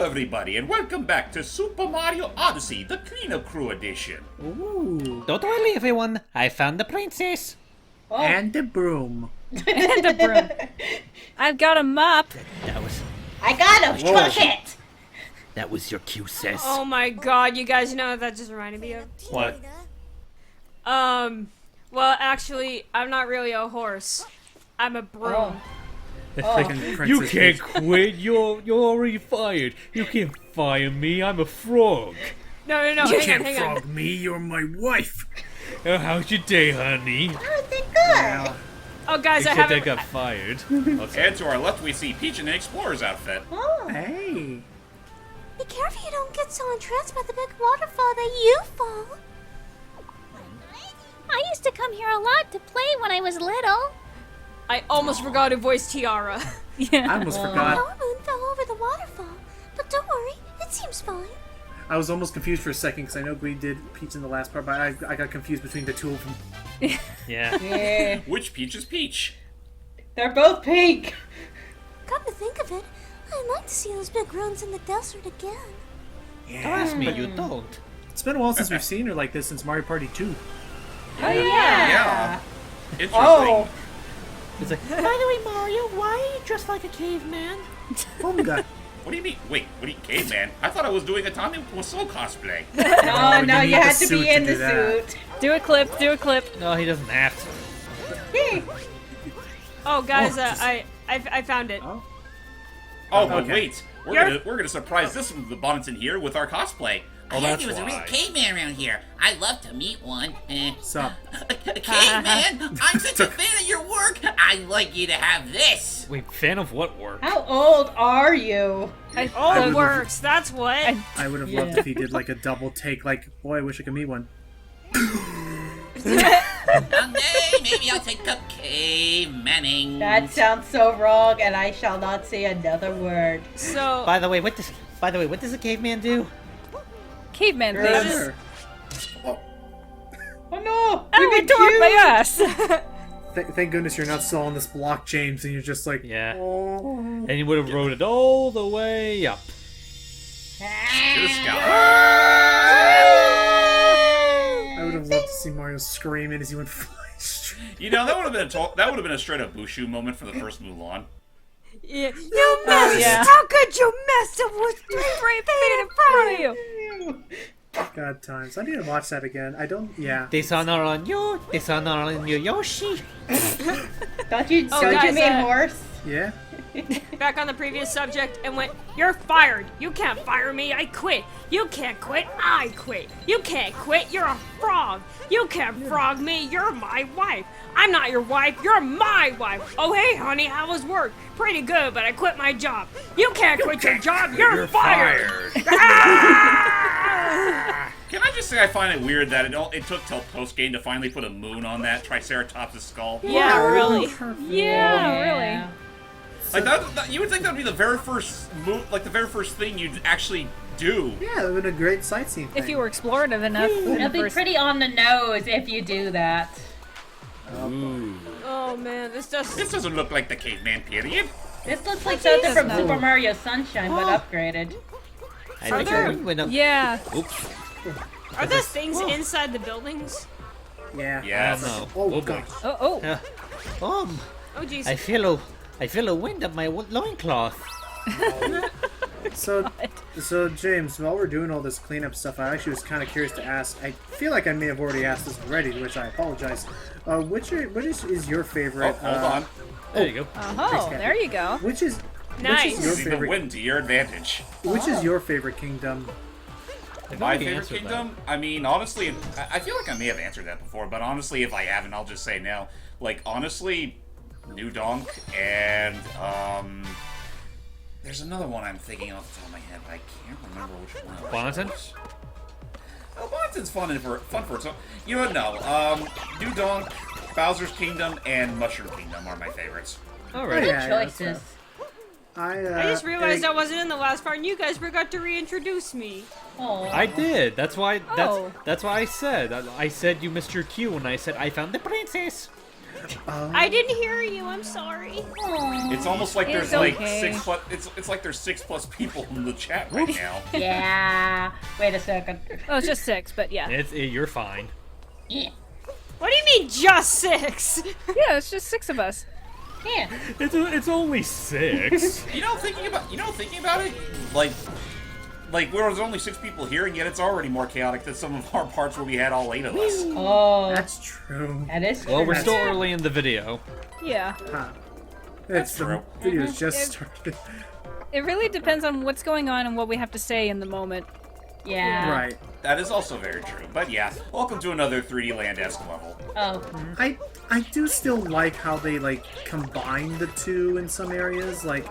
everybody, and welcome back to Super Mario Odyssey, the Cleanup Crew Edition. Ooh. Don't worry, everyone. I found the princess. Oh. And the broom. And the broom. I've got a mop. I got a bucket. That was your cue, sis. Oh my god, you guys know what that just reminded me of? What? Well, actually, I'm not really a horse. I'm a broom. You can't quit. You're already fired. You can't fire me. I'm a frog. No, hang on. me, you're my wife. How's your day, honey? Everything good. Oh, guys, I Except I haven't... got fired. And to our left, we see Peach in an explorer's outfit. Oh. Hey. Be careful you don't get so entranced by the big waterfall that you fall. I used to come here a lot to play when I was little. I almost forgot to voice Tiara. I almost forgot. Moon fell over the waterfall, but don't worry, it seems fine. I was almost confused for a second because I know we did Peach in the last part, but I got confused between the two of them. Yeah. Yeah. Which Peach is Peach? They're both pink. Come to think of it, I'd like to see those big ruins in the desert again. Don't ask me, you don't. It's been a while since we've seen her like this since Mario Party 2. Oh yeah. Yeah. Interesting. Oh. It's like, By the way, Mario, why are you dressed like a caveman? Bunga. What do you mean? Wait, what do you... Caveman? I thought I was doing a Tommy Wiseau cosplay. No, you you need had the to suit be to in do the that. suit. Do a clip. no, he doesn't have to. Oh, guys, I found it. Oh. Oh, but Okay. wait. We're gonna surprise this one, the Bonneton here, with our cosplay. Oh, I heard that's there was a real why. caveman around here. I'd love to meet one. Sup? Caveman, I'm such a fan of your work. I'd like you to have this. Wait, fan of what work? How old are you? Oh, it works. That's what. I would have loved if he did like a double take, like, boy, I wish I could meet one. Someday, maybe I'll take up cavemaning. That sounds so wrong, and I shall not say another word. So, By the way, what does a caveman do? Caveman Yes. things. Sure. Oh no! Oh, We it made tore up cute. my ass. Thank goodness you're not still on this block, James, and you're just like, Yeah. oh. And he would have rode it all the way up. To the sky. I would have loved to see Mario screaming as he went flying straight. You know, that would have been a straight up Bushu moment for the first Mulan. yeah. You messed. Yeah. How could you mess up with 3 feet in front of you? God times. I need to watch that again. I don't. Yeah. Dishonor on you, Yoshi. Don't you guys, mean horse? Yeah. Back on the previous subject and went, you're fired. You can't fire me. I quit. You can't quit. I quit. You can't quit. You're a frog. You can't frog me. You're my wife. I'm not your wife. You're my wife. Oh, hey, honey, how was work? Pretty good, but I quit my job. You can't quit your job. You're fired. Can I just say I find it weird that it took till post-game to finally put a moon on that Triceratops' skull? Yeah, really. Yeah, really. Like that, you would think that would be the very first the very first thing you'd actually do. Yeah, it would have been a great sightseeing thing. If you were explorative enough. It'll be pretty on the nose if you do that. Oh, man, this does... This doesn't look like the caveman period. This looks like something from no. Super Mario Sunshine, but upgraded. I Are think there- it went up. Yeah. Oops. Are there things inside the buildings? Yeah. Yes. No. Oh, boy. God. Oh. Oh, Oh, jeez. I feel a wind up my loincloth. So, James, while we're doing all this cleanup stuff, I actually was kind of curious to ask. I feel like I may have already asked this already, which I apologize. What is your Oh, favorite? hold on. There you go. Oh, there you go. Which is Nice. Which is your Using the favorite? wind to your advantage. Which is your favorite kingdom? I've My already favorite answered kingdom? I mean, honestly, I feel like I may have answered that before, but honestly, if I haven't, I'll just say no. Like, honestly, New Donk and, there's another one I'm thinking off the top of my head, but I can't remember which one. Bonneton? Oh, Bonneton's fun for its own. You know what? No. New Donk, Bowser's Kingdom, and Mushroom Kingdom are my favorites. All right. Oh, yeah, Choices. I just realized I wasn't in the last part, and you guys forgot to reintroduce me. Oh. I did. That's why. Oh. That's why I said. I said you missed your cue when I said I found the princess. I didn't hear you. I'm sorry. It's almost like there's It's like okay. 6 plus. It's like there's 6 plus people in the chat right now. Yeah. Wait a second. Oh, it's just 6, but yeah. You're fine. What do you mean, just 6? Yeah, it's just 6 of us. Yeah. It's only 6. Thinking about it, like there was only 6 people here, and yet it's already more chaotic than some of our parts where we had all 8 of us. Oh. That's true. That is true. Well, we're still early in the video. Yeah. Huh. That's true. The video's just started. It really depends on what's going on and what we have to say in the moment. Yeah. Right. That is also very true. But yeah, welcome to another 3D Land-esque level. Oh. I do still like how they like combine the two in some areas. Like,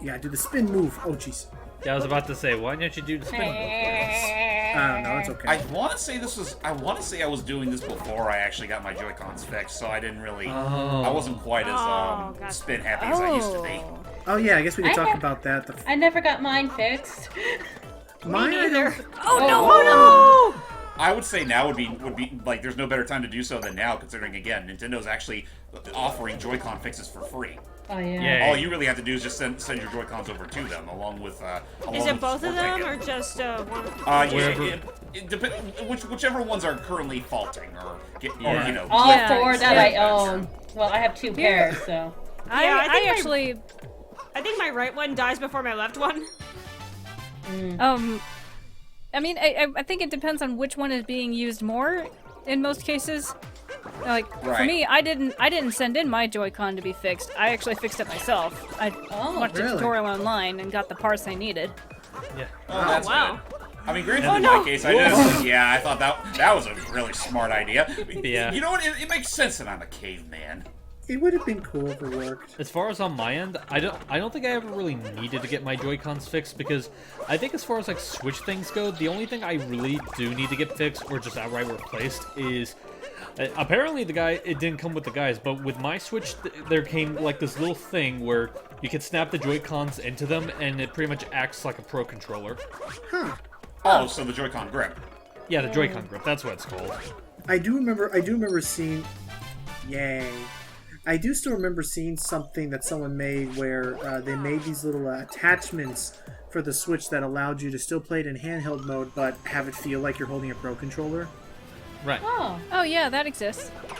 yeah, do the spin move. Oh jeez. Yeah, I was about to say, why don't you do the spin move? I don't know. It's okay. I want to say I was doing this before I actually got my Joy-Cons fixed, so I didn't really. I wasn't quite as gotcha. spin happy as I used to be. Oh yeah, I guess we could I talk nev- about that. I never got mine fixed. Mine, I don't- Oh, no! I would say now would be like there's no better time to do so than now, considering again Nintendo's actually offering Joy-Con fixes for free. Oh yeah. Yeah. All you really have to do is just send your Joy-Cons over to them, along with. Is it both of them or just one? Yeah, whichever ones are currently faulting or you know. All Yeah, 4 that I yeah. own. Well, I have 2 pairs, so. I think actually, I think my right one dies before my left one. I mean, I think it depends on which one is being used more in most cases. Like, for Right. me, I didn't send in my Joy-Con to be fixed. I actually fixed it myself. I watched a really? tutorial online and got the parts I needed. Yeah. Oh, that's wow. good. I mean, granted, in my case, I thought that was a really smart idea. Yeah. You know what? It makes sense that I'm a caveman. It would have been cool if it worked. As far as on my end, I don't think I ever really needed to get my Joy-Cons fixed because I think as far as like Switch things go, the only thing I really do need to get fixed or just outright replaced is apparently it didn't come with the guys, but with my Switch there came like this little thing where you can snap the Joy-Cons into them and it pretty much acts like a Pro controller. Oh, so the Joy-Con grip. Yeah, the Joy-Con grip, that's what it's called. I do remember seeing. Yay. I do still remember seeing something that someone made where they made these little attachments for the Switch that allowed you to still play it in handheld mode, but have it feel like you're holding a Pro controller. Right. Oh. Oh yeah, that exists. I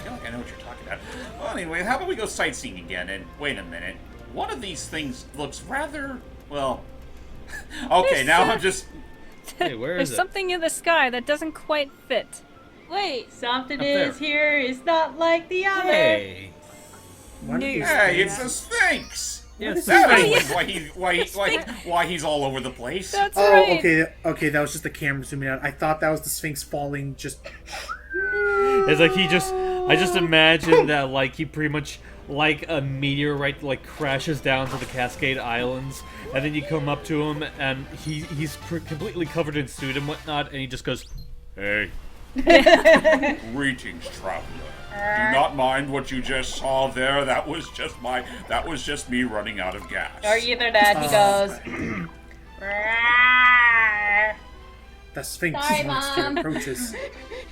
feel like I know what you're talking about. Well, anyway, how about we go sightseeing again? And wait a minute. One of these things looks rather well. Okay, now I'm just. Hey, where There's is it? something in the sky that doesn't quite fit. Wait. Something Up is there. here is not like the other. Hey. One of these Hey, things- it's a Sphinx. Yes. That explains why he's all over the place. That's Oh, right. okay, that was just the camera zooming out. I thought that was the Sphinx falling just. It's like I just imagine that like he pretty much like a meteorite like crashes down to the Cascade Islands, and then you come up to him and he's completely covered in soot and whatnot, and he just goes, "Hey, Greetings, traveler. Do not mind what you just saw there. That was just me running out of gas. Or either that he goes. "Rawr." The Sphinx Sorry, wants to Mom. approach us.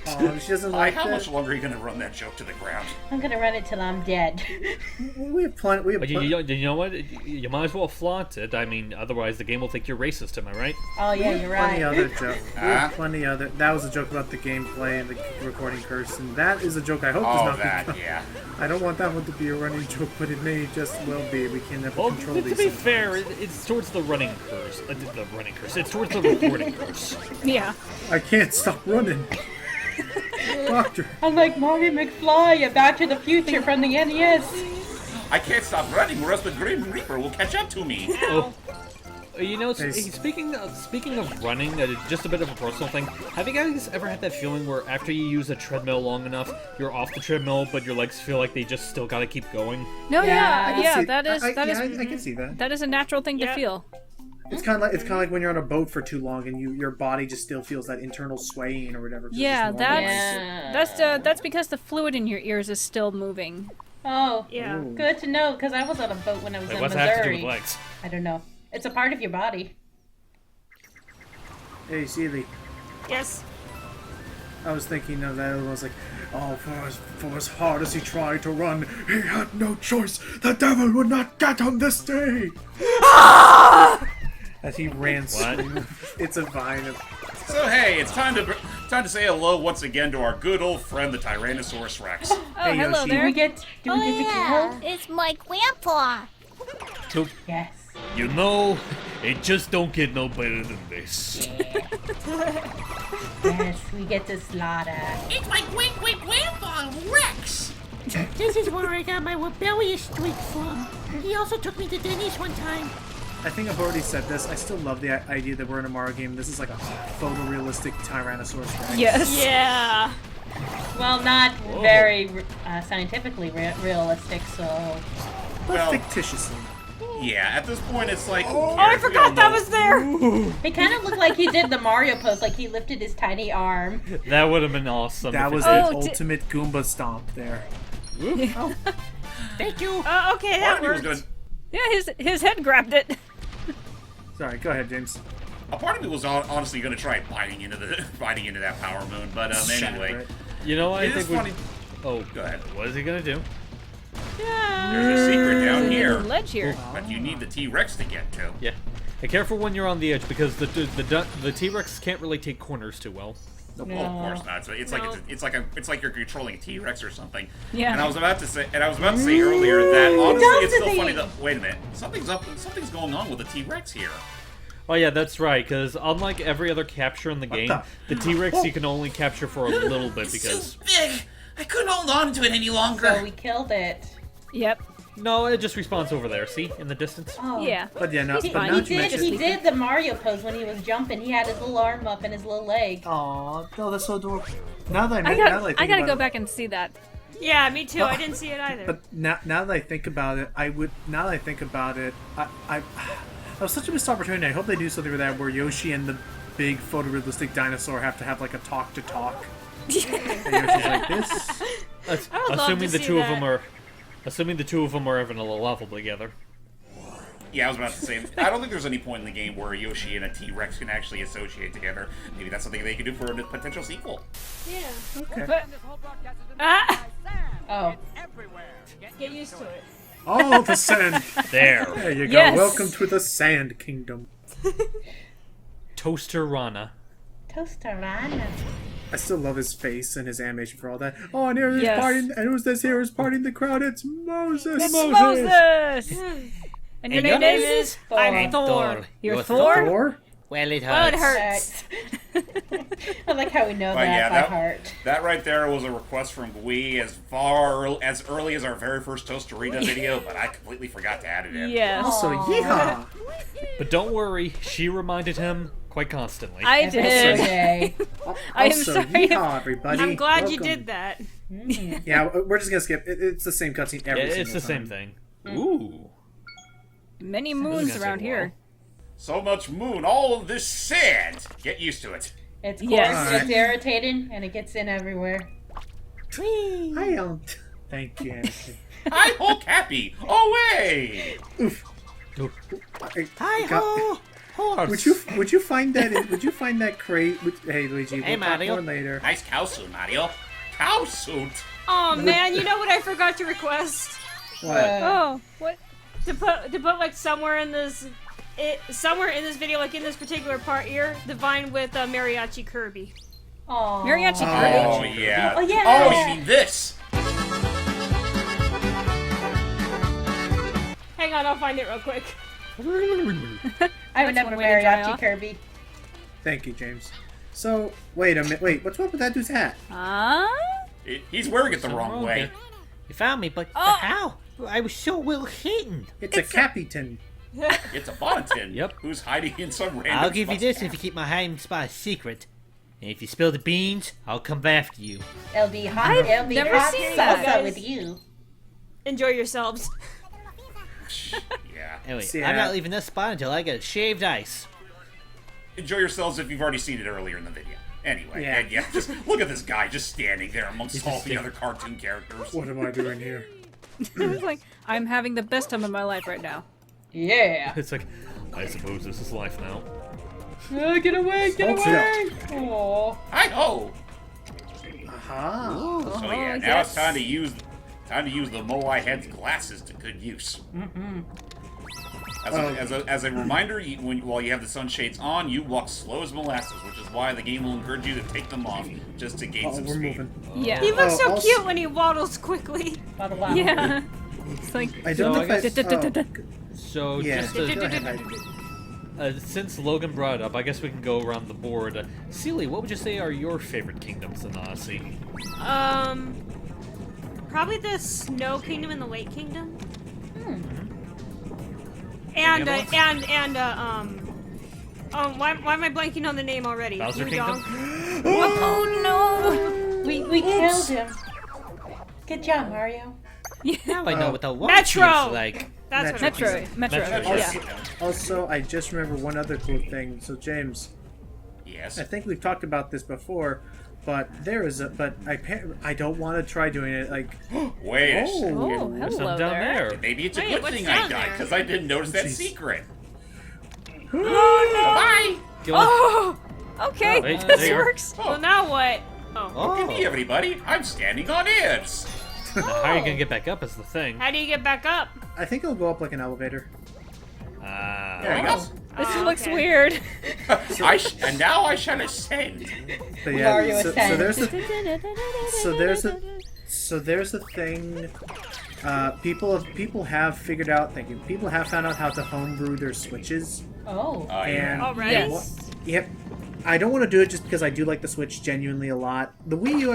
Oh, she doesn't like How that. much longer are you gonna run that joke to the ground? I'm gonna run it till I'm dead. We have plenty. We have but plenty. you know what? You might as well flaunt it. I mean, otherwise the game will think you're racist. Am I right?" Oh yeah, you're Plenty right. other joke. We Huh? have plenty other. That was a joke about the gameplay and the recording curse, and that is a joke I hope does Oh, not that, become. yeah. I don't want that one to be a running joke, but it may just well be. We can never Well, control to these be things. fair, it's towards the running curse. The running curse. It's towards the recording curse. Yeah. I can't stop running. Doctor. I'm like Marty McFly at Back to the Future from the NES. I can't stop running, or else the Grim Reaper will catch up to me. Oh. You know, Hey, speaking of running, just a bit of a personal thing. Have you guys ever had that feeling where after you use a treadmill long enough, you're off the treadmill, but your legs feel like they just still gotta keep going? No, Yeah, yeah, I can yeah. see- That is I that can see that. is a natural thing to Yeah. feel. It's kind of like when you're on a boat for too long and your body just still feels that internal swaying or whatever. 'cause it's Yeah, just that's normal. that's because the fluid in your ears is still moving. Oh, Yeah. Ooh. good to know, because I was on a boat when I was Like, in what's that have to do Missouri. with legs? I don't know. It's a part of your body. Hey, Seeley. Yes. I was thinking of that. I was like, Oh, for as hard as he tried to run, he had no choice. The devil would not get him this day. As he ran, it's a vine of. So hey, it's time to say hello once again to our good old friend, the Tyrannosaurus Rex. Oh, Hey, hello Yoshi. Do there. we get to kill? It's my grandpa. Yes. You know, it just don't get no better than this. Yes, we get to slaughter. It's my great-great-grandpa, Rex. This is where I got my rebellious streak from. He also took me to Denny's one time. I think I've already said this. I still love the idea that we're in a Mario game. This is like a photorealistic Tyrannosaurus Rex. Yes. Yeah. Well, not very scientifically realistic, so. But Well- fictitiously. Yeah, at this point it's like. Oh, I forgot that was there. It kind of looked like he did the Mario pose, like he lifted his tiny arm. That would have been awesome. That if it was did. the Oh, ultimate Goomba stomp there. Thank you. Okay, that worked. Yeah, his head grabbed it. Sorry, go ahead, James. A part of me was honestly going to try biting into that power moon, but anyway, Right. You know what? it I is think funny. Oh, Go ahead. What is he gonna do? There's a secret down here, Ledge here. but you need the T-Rex to get to. Yeah. Be careful when you're on the edge because the T-Rex can't really take corners too well. Well, of course not. So it's like you're controlling a T-Rex or something. Yeah. And I was about to say earlier that honestly it's still Density! funny that wait a minute, something's going on with the T-Rex here. Oh yeah, that's right. Because unlike every other capture in the game, the T-Rex you can only capture for a little bit It's because so big. I couldn't hold on to it any So longer. we killed it. Yep. no, it just respawns over there. See in the distance. Oh. Yeah. But yeah, no, He, but fine. now he that you did. mention He did the Mario pose when he was jumping. He had his little arm up and his little leg. Aw, no, that's so adorable. Now that I think gotta about go it- back and see that. Yeah, me too. I didn't see it either. But now that I think about it, I that was such a missed opportunity. I hope they do something with that where Yoshi and the big photorealistic dinosaur have to have like a talk to talk. And Yoshi's like this. I would love Assuming to the see two of that. them are, assuming the two of them are having a level together. Yeah, I was about to say, I don't think there's any point in the game where Yoshi and a T-Rex can actually associate together. Maybe that's something they could do for a potential sequel. Yeah. Okay. But Ah! Oh. Get used to it. Oh, the sand. There, There you go. Yes. Welcome to the Sand Kingdom. Toaster Rana. Toasterana. I still love his face and his animation for all that. Oh, and here is Yes. parting, and who's this here is parting the crowd? It's Moses. Moses. And your name name is? is I'm Thor. You're Thor? Thor? Well, it Well, it hurts. hurts. I like how we know But that yeah, by heart. that right there was a request from Gui as early as our very first Toasterita video, but I completely forgot to add it in. Yes. Also, yeehaw! But don't worry, she reminded him quite constantly. I Every did. day. I am Also, sorry. yeehaw, everybody. I'm glad you Welcome. did that. Yeah, we're just gonna skip. It's the same cutscene every Yeah, single it's the time. same thing. Ooh. Many This moons is gonna around take a here. So much moon, all of this sand. Get used to it. It's coarse, Yes. it's irritating, and it gets in everywhere. I don't. Thank you, Anakin. Hi ho, Cappy. Away. Hi Got- ho! Horse! Would you find that crate? Hey Luigi, Hey, we'll talk Mario. more later. Nice cow suit, Mario. Cow suit. Oh man, you know what I forgot to request? What? Oh, what? To put like somewhere in this video, like in this particular part here, the vine with Mariachi Kirby. Aww. Mariachi Oh Kirby? yeah. Oh, yeah. Oh, you mean this? Hang on, I'll find it real quick. I That's remember one way to dry Mariachi off. Kirby. Thank you, James. So wait a minute. Wait, what's up with that dude's hat? Huh? He's wearing it the wrong wrong way. with You found me, but Oh. how? I was so well hidden. It's a Capitan. It's a Bonneton. Yep. Who's hiding in some random. I'll give you spot. this if you keep my hiding spot a secret. And if you spill the beans, I'll come after you. It'll be hot. I've It'll be never hot seen salsa that. with you. Enjoy yourselves. Yeah. Anyway, See, I'm not leaving this spot until I get shaved ice. Enjoy yourselves if you've already seen it earlier in the video. Anyway, Yeah. and yeah, just look at this guy just standing there amongst all the other cartoon characters. What am I doing here? I was like, I'm having the best time of my life right now. Yeah. It's like, I suppose this is life now. Get away! Get Oh, away! Aww. Hi ho! Aha. So yeah, now yes. it's time to use the Moai head's glasses to good use. As a reminder, while you have the sunshades on, you walk slow as molasses, which is why the game will encourage you to take them off just to gain some We're speed. moving. Yeah. He looks so also- cute when he waddles quickly. Wow. Yeah. It's like. I don't know So I if So yeah. just Go to, ahead. since Logan brought it up, I guess we can go around the board. Seely, what would you say are your favorite kingdoms in Odyssey? Probably the Snow Kingdom and the Lake Kingdom. Any other Why am I blanking on the name already? Bowser Udon. Kingdom? Oh no! We killed him. Good job, Mario. Now I know what the one Metro! feels like. That's what Metro. it is. Metro. Metro. Yeah. Also, I just remember one other cool thing. So, James, Yes. I think we've talked about this before, but there is a. But I don't want to try doing it. Like, Wait. Oh, There's some hello down there. there. Maybe it's a Wait, good what's thing I down died there? because I didn't notice that Jeez. secret. Oh Go on. Oh. Okay. Oh, wait, this there you are. works. no! Well, now what? Oh. Look at me, everybody. I'm standing on ibs. Now, how are you gonna get back up is the thing. How do you get back up? I think it'll go up like an elevator. There we go. This Oh, looks okay. weird. And now I shall ascend. But yeah, Mario so ascends. there's the thing. People have figured out. Thank you. People have found out how to homebrew their switches. Oh. Oh, yeah. And Already? Yes. Yep. I don't want to do it just because I do like the Switch genuinely a lot. The Wii U,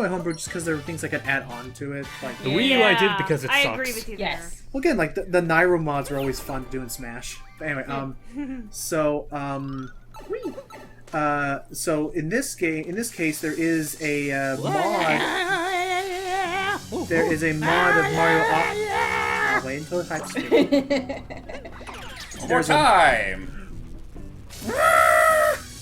I homebrew just because there were things I could add on to it. Like, The Wii U I did Yeah, because it I sucks. agree with you Yes. well, again, like the Nairo mods are always fun to do in Smash. But anyway, so in this case, there is a mod. There is a mod of Mario. I'll wait until it types speed. One more time.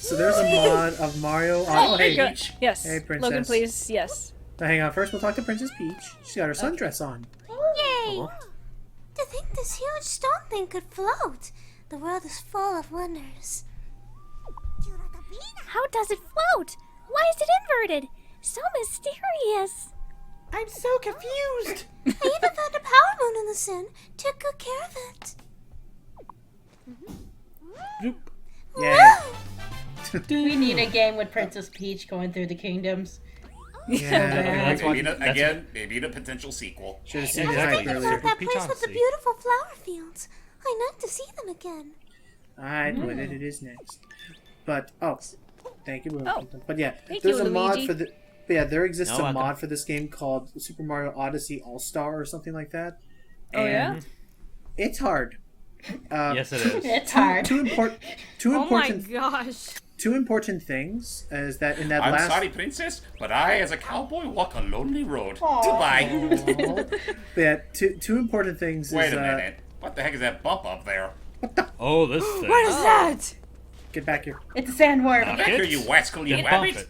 So there's a mod of Mario. Oh, hey, Go- Peach. Yes. Hey, princess. Logan, please. Yes. Now, hang on. First, we'll talk to Princess Peach. She's got her sundress on. Yay! To think this huge stone thing could float. The world is full of wonders. How does it float? Why is it inverted? So mysterious. I'm so confused. I even found a power moon in the sun. Took good care of it. Yeah. We need a game with Princess Peach going through the kingdoms. Yeah. Maybe in a potential sequel. Should have seen I the was hype thinking earlier. about that Peach place with the Odyssey. beautiful flower fields. I'd like to see them again. I know what it is next. But thank you. Oh. But yeah, Thank there's you, a mod Luigi. for the. But yeah, there exists No, a welcome. mod for this game called Super Mario Odyssey All Star or something like that. Oh, yeah? And it's hard. Yes, it is. It's hard. Two Oh my important gosh. two important things is that in that I'm last. sorry, princess, but I, as a cowboy, walk a lonely road. Goodbye. But yeah, two important things Wait is a minute. What the heck is that bump up there? Oh, this thing. What is that? get back here. It's a sandworm. Back here, you rascal, you Just bump rabbit. it.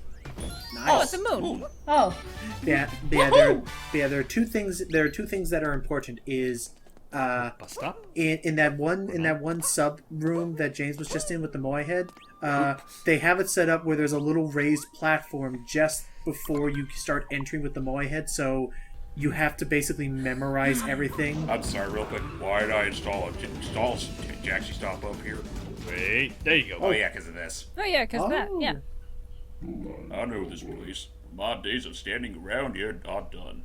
Nice. Oh, it's a moon. Oh. Yeah, there are two things. There are two things that are important. Is Bus stop? in that one sub room that James was just in with the Moai head, they have it set up where there's a little raised platform just before you start entering with the Moai head. So you have to basically memorize everything. I'm sorry, real quick. Why did I install Jaxie Stop up here? Wait, there you go. Oh, yeah, because of this. Oh, yeah, because that. Yeah. I know this place. My days of standing around here are done.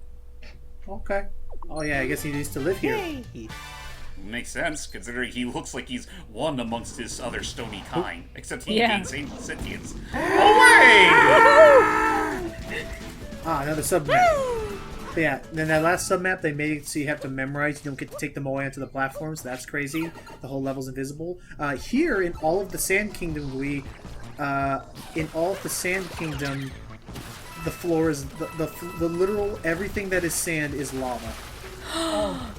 Okay. Oh yeah, I guess he needs to live here. Makes sense, considering he looks like he's one amongst his other stony kind. Except he Yeah. gains sentience. Away! Another sub map. But yeah, then that last sub map they made it so you have to memorize. You don't get to take the Moai onto the platforms. That's crazy. The whole level's invisible. Here in all of the Sand Kingdom, the floor is the literal everything that is sand is lava.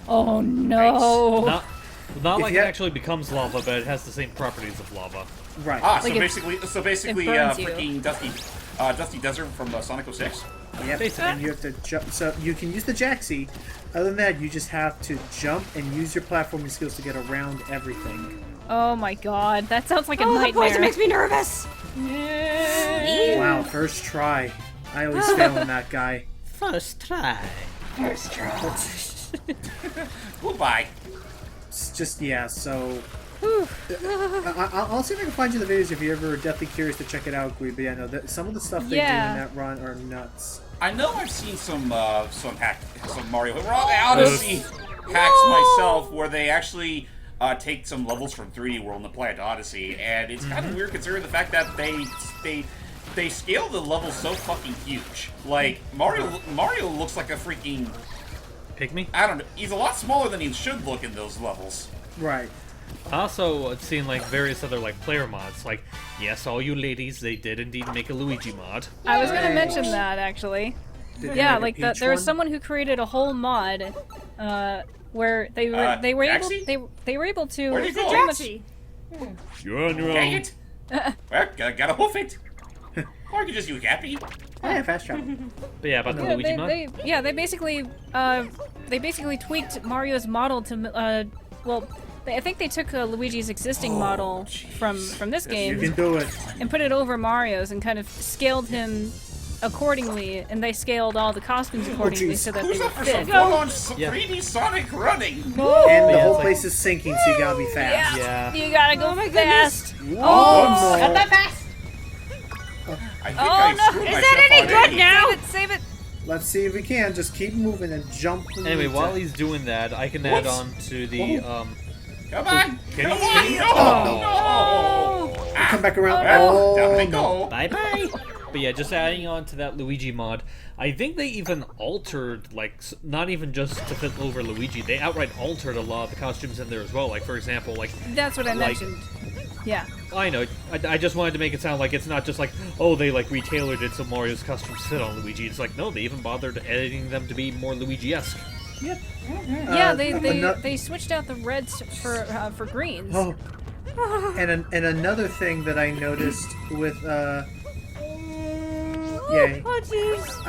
Oh, no. Not like you it ha- actually becomes lava, but it has the same properties of lava. Right. So Like it- basically, it burns you. freaking Dusty Desert from Sonic 06. Yep. Basically. And you have to jump. So you can use the Jaxie. Other than that, you just have to jump and use your platforming skills to get around everything. Oh, my God. That sounds like a Oh, that nightmare. poison makes me nervous. Wow, first try. I always fail on that guy. First try. Goodbye. It's just, yeah, so... I'll see if I can find you the videos if you're ever deathly curious to check it out, Gui. But yeah, no, some of the stuff they do in that run are nuts. I know I've seen some Mario Odyssey hacks myself where they actually take some levels from 3D World and apply it to Odyssey, and it's kind of weird considering the fact that they scale the levels so fucking huge. Like Mario looks like a freaking Pygmy? I don't know. He's a lot smaller than he should look in those levels. Right. Also, I've seen like various other like player mods. Like, yes, all you ladies, they did indeed make a Luigi mod. I was gonna mention that actually. Yeah, like there was someone who created a whole mod, where they were able to. Where'd he go? Jaxie. You're on your Dang own. it! Well, gotta hoof it. Or you can just use Happy. Oh, yeah, fast travel. But yeah, about the Luigi mod. They basically tweaked Mario's model to I think they took Luigi's existing model from this You game can do it. and put it over Mario's and kind of scaled him accordingly, and they scaled all the costumes accordingly so that they Who's would up for some fit. full-on Yeah. 3D Sonic running? And the Yeah, whole it's place is sinking, so you gotta be fast. Yeah. You gotta go fast. Oh, Not that fast. I think Oh, I no. screwed Is myself that any already. good now? Save it. Let's see if we can. Just keep moving and jump. Anyway, while he's doing that, I can add on to the Come on! Can Come you- on! No! Come back around. Well, down they no. go. Bye bye. But yeah, just adding on to that Luigi mod, I think they even altered, like, not even just to fit over Luigi, they outright altered a lot of the costumes in there as well. Like, for example, like, That's what I mentioned. Yeah. I know, I just wanted to make it sound like it's not just like, oh, they, like, retailored it so Mario's costumes fit on Luigi. It's like, no, they even bothered editing them to be more Luigi-esque. Yeah, they switched out the reds for greens. Oh. And another thing that I noticed with yay. Oh, jeez.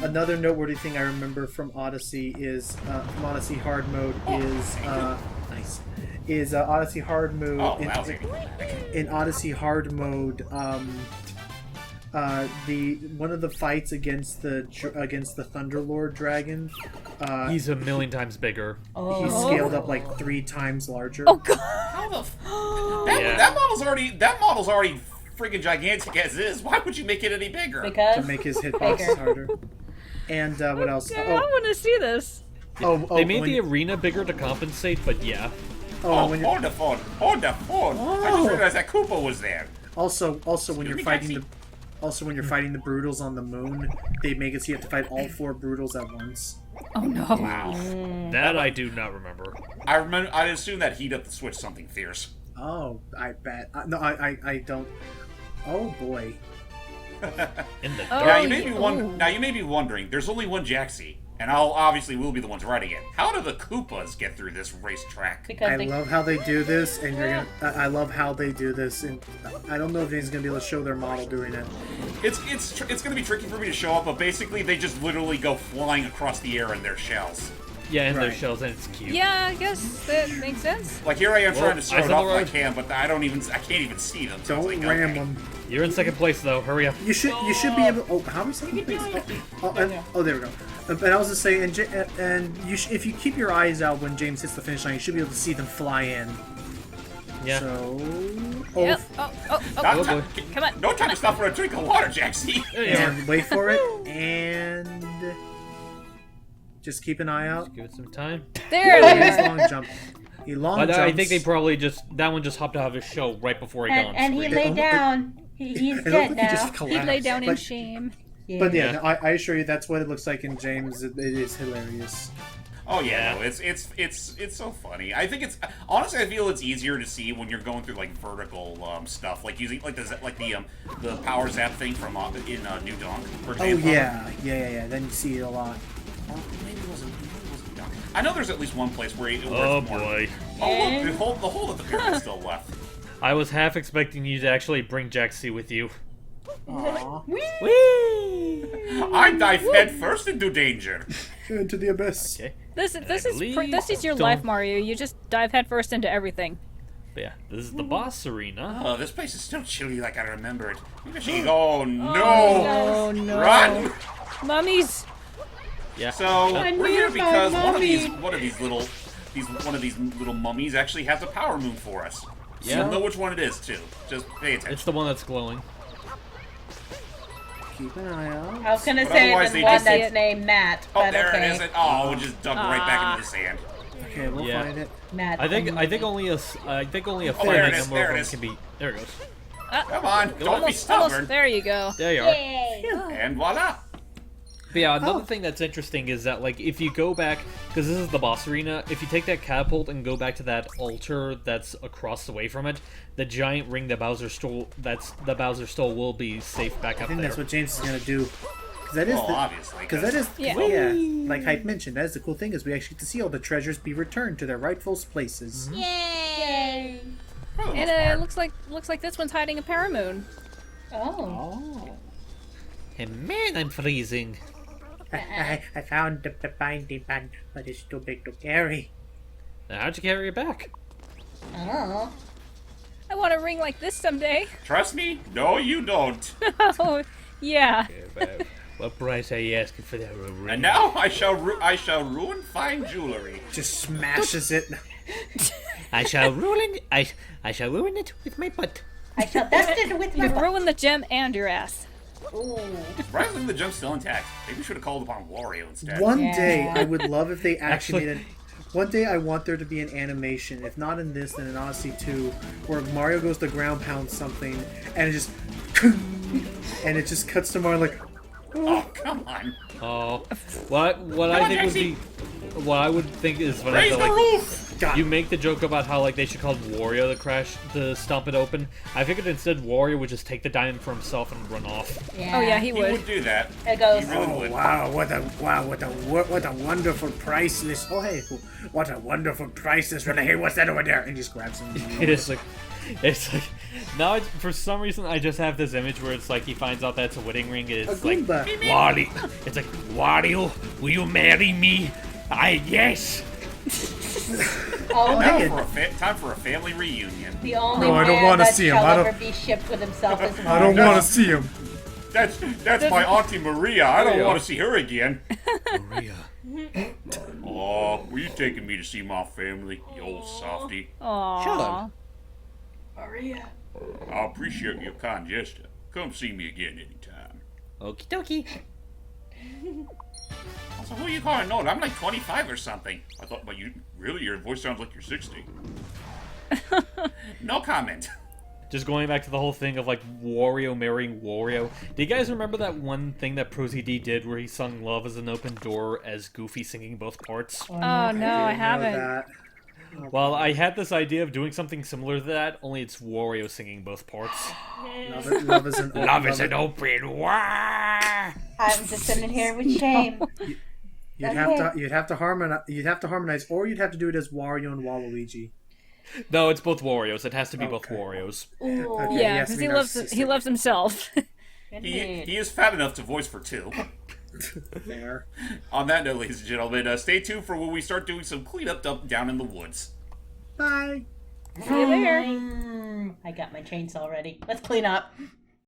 Another noteworthy thing I remember from Odyssey is from Odyssey Hard Mode is Odyssey Hard Mode Oh, that was a in Odyssey Hard Mode. The one of the fights against the Thunderlord dragon. He's a million times bigger. He's scaled up like 3 times larger. Oh god. How the Yeah. that model's already freaking gigantic as is. Why would you make it any bigger? Because To make his hitboxes harder. And what else? I want to see this. They made when- the arena bigger to compensate, but yeah. Oh, when you're, hold the phone. Hold the phone. I just realized that Koopa was there. also when you're me, fighting Taxi. when you're fighting the Brutals on the moon, they make it so you have to fight all 4 Brutals at once. Oh no. Wow. That I do not remember. I assume that heat up the switch something fierce. Oh, I bet. No, I don't. Oh boy. In the Oh, dark. Now you may be wondering. There's only one Jaxie, and we'll be the ones riding it. How do the Koopas get through this racetrack? because I they love how they do this, and I love how they do this, and I don't know if anyone's gonna be able to show their model doing it. It's going to be tricky for me to show up, but basically they just literally go flying across the air in their shells. Yeah, in Right. their shells, and it's cute. Yeah, I guess that makes sense. Like here I am trying to show eyes it on off the if I road. can, but I can't even see them. So Don't it's like, ram okay. them. You're in second place, though. Hurry up. You should be able. Oh, how are we second place? Oh, there we go. But I was just saying, and if you keep your eyes out when James hits the finish line, you should be able to see them fly in. Yeah. So, Yep. Oh, Not Oh, time- boy. come on. No time to stop for a drink of water, Jaxie. There you are. and wait for it, and just keep an eye out. Give it some time. There He's they are. long jump. He long But jumps. I think they probably that one just hopped out of his show right before he got on and he screen. laid down. He's I don't dead think he now. just He collapsed. lay down in but, shame. But yeah, Yeah. no, I assure you, that's what it looks like in James. It is hilarious. Oh yeah, Yeah. no, it's so funny. I think it's honestly I feel it's easier to see when you're going through like vertical stuff, like using the power zap thing from in New Donk, for Oh example. yeah. Then you see it a lot. Or maybe it wasn't New Donk. I know there's at least one place where Oh it's more. boy. Oh look, the hole at the pyramid's still left. I was half expecting you to actually bring Jaxie with you. Aww. I dive head first into danger. Into the abyss. Okay. This believe is your don't- life, Mario. You just dive headfirst into everything. But yeah, this is the boss arena. Oh, this place is still chilly like I remembered. Maybe I should go. Oh, no! Oh no! Run! Mummies! Yeah. So we're here because one of these mummy. little mummies actually has a power move for us. Yeah. You'll know which one it is too. Just pay attention. It's the one that's glowing. Keep an eye out. I was gonna But say otherwise the they one just- that's named Matt, Oh, but there okay. it is. Oh, we just dug right back into the sand. Okay, we'll Yeah. find it. Matt. I think only a there finite it is, number there of it them is. can be. There it goes. Come on, don't be Almost, stubborn. there you go. There you are. Yay! And voila. But yeah, another thing that's interesting is that, like, if you go back, because this is the boss arena, if you take that catapult and go back to that altar that's across the way from it, the giant ring that Bowser stole, will be safe back I up think there. that's what James is gonna do. Because that is Well, obviously. Because that is, Yeah. like Hype mentioned, that is the cool thing is we actually get to see all the treasures be returned to their rightful places. Yay! For the most And part. it looks like this one's hiding a paramoon. Oh. And man, I'm freezing. I found the binding band, but it's too big to carry. Now, how'd you carry it back? Oh. I want a ring like this someday. Trust me? No, you don't. Oh, yeah. What price are you asking for that ring? And now I shall ruin fine jewelry. Just smashes it. I shall ruin it with my butt. I shall dust it with my You butt. ruined the gem and your ass. Ooh. Surprisingly, the jump's still intact. Maybe we should have called upon Wario instead. One Yeah. day, I would love if they actually Actually- made an. One day, I want there to be an animation, if not in this, then in Odyssey 2, where Mario goes to ground pound something, and it just. And it just cuts to Mario like. Oh, come on. Oh, what Come I on, think would Jesse. be, what I would think is when I Raise feel the like roof! God. you make the joke about how like they should call Wario to stomp it open. I figured instead Wario would just take the diamond for himself and run off. Yeah. Oh yeah, he He would. would do that. It goes. He really Oh would. wow! What a wonderful priceless. Oh hey, what a wonderful priceless. Hey, what's that over there? And just grabs him. It's like now for some reason I just have this image where it's like he finds out that's a wedding ring. And A it's like Goomba. Wario. It's like Wario, will you marry me? Yes. Oh, hey, Time for a family reunion. the only No, I don't man wanna that see him. shall I don't- ever be shipped with himself is I don't Mario. want to see him. That's my Auntie Maria. I don't Maria. want to see her again. Maria. Oh, were you taking me to see my family, you old softy? Aww. Maria. I appreciate your kind gesture. Come see me again anytime. Okie dokie. So who are you calling old? I'm like 25 or something. I thought, but your voice sounds like you're 60. No comment. Just going back to the whole thing of like Wario marrying Wario. Do you guys remember that one thing that Prosy D did where he sung "Love is an Open Door" as Goofy singing both parts? Oh no, I didn't know haven't. that. Well, I had this idea of doing something similar to that, only it's Wario singing both parts. Love is an open war. I'm just sitting here with shame. You'd have to harmonize, or you'd have to do it as Wario and Waluigi. No, it's both Warios. It has to be both Okay. Warios. Okay, Yeah, has to because be he loves narcissistic. himself. He is fat enough to voice for two. There. On that note, ladies and gentlemen, stay tuned for when we start doing some cleanup down in the woods. Bye. See you there. I got my chainsaw ready. Let's clean up.